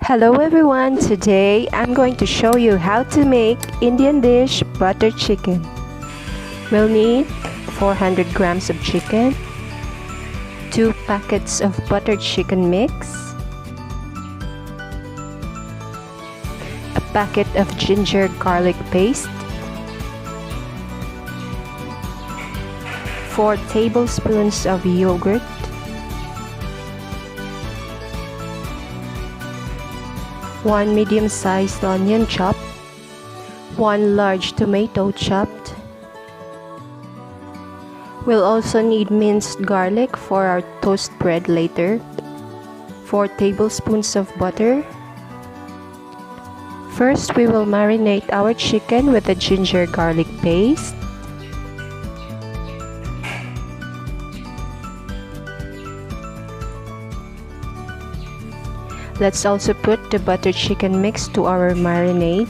Hello everyone, today I'm going to show you how to make Indian dish butter chicken. We'll need 400 grams of chicken, 2 packets of buttered chicken mix, a packet of ginger garlic paste, 4 tablespoons of yogurt, 1 medium-sized onion chopped, 1 large tomato chopped. We'll also need minced garlic for our toast bread later, 4 tablespoons of butter. First, we will marinate our chicken with the ginger garlic paste. Let's also put the buttered chicken mix to our marinade.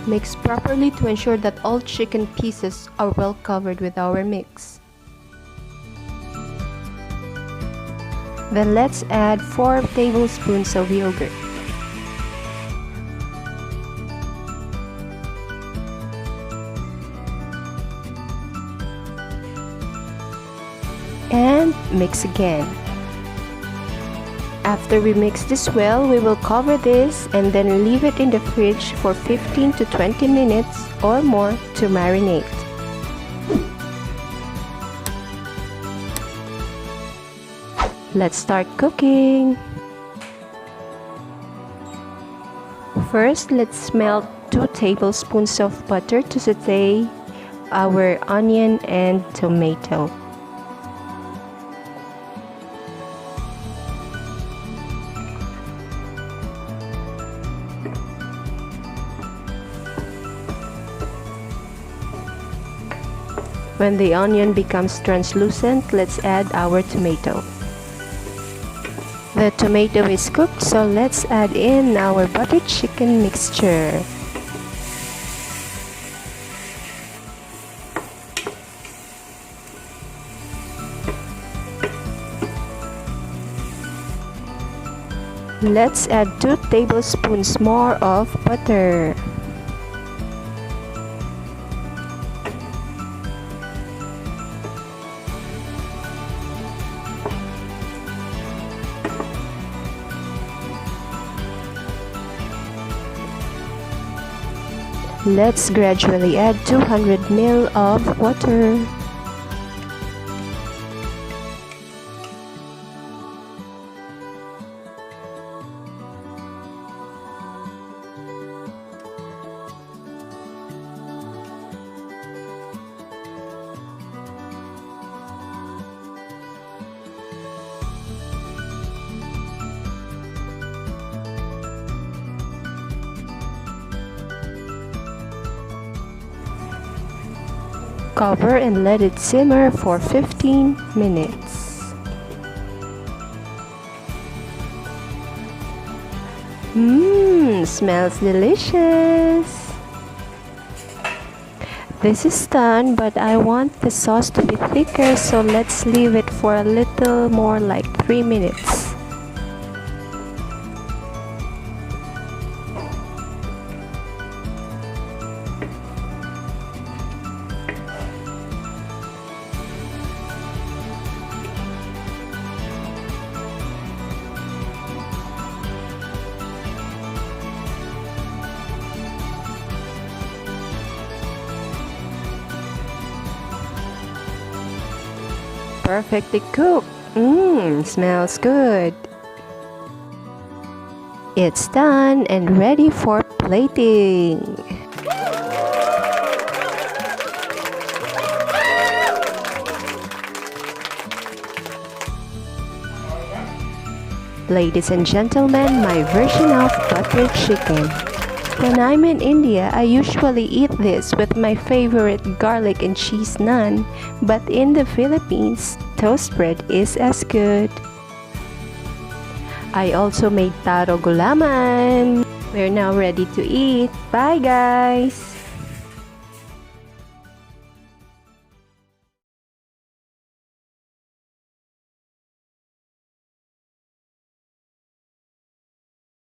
Mix properly to ensure that all chicken pieces are well covered with our mix. Then let's add 4 tablespoons of yogurt. And mix again. After we mix this well, we will cover this and then leave it in the fridge for 15 to 20 minutes or more to marinate. Let's start cooking. First, let's melt 2 tablespoons of butter to saute our onion and tomato. When the onion becomes translucent, let's add our tomato. The tomato is cooked, so let's add in our buttered chicken mixture. Let's add 2 tablespoons more of butter. Let's gradually add 200 ml of water. Cover and let it simmer for 15 minutes. Smells delicious. This is done, but I want the sauce to be thicker, so let's leave it for a little more, like 3 minutes. Perfectly cooked. Smells good. It's done and ready for plating. Ladies and gentlemen, my version of buttered chicken. When I'm in India, I usually eat this with my favorite garlic and cheese naan, but in the Philippines, toast bread is as good. I also made taro gulaman. We're now ready to eat. Bye guys!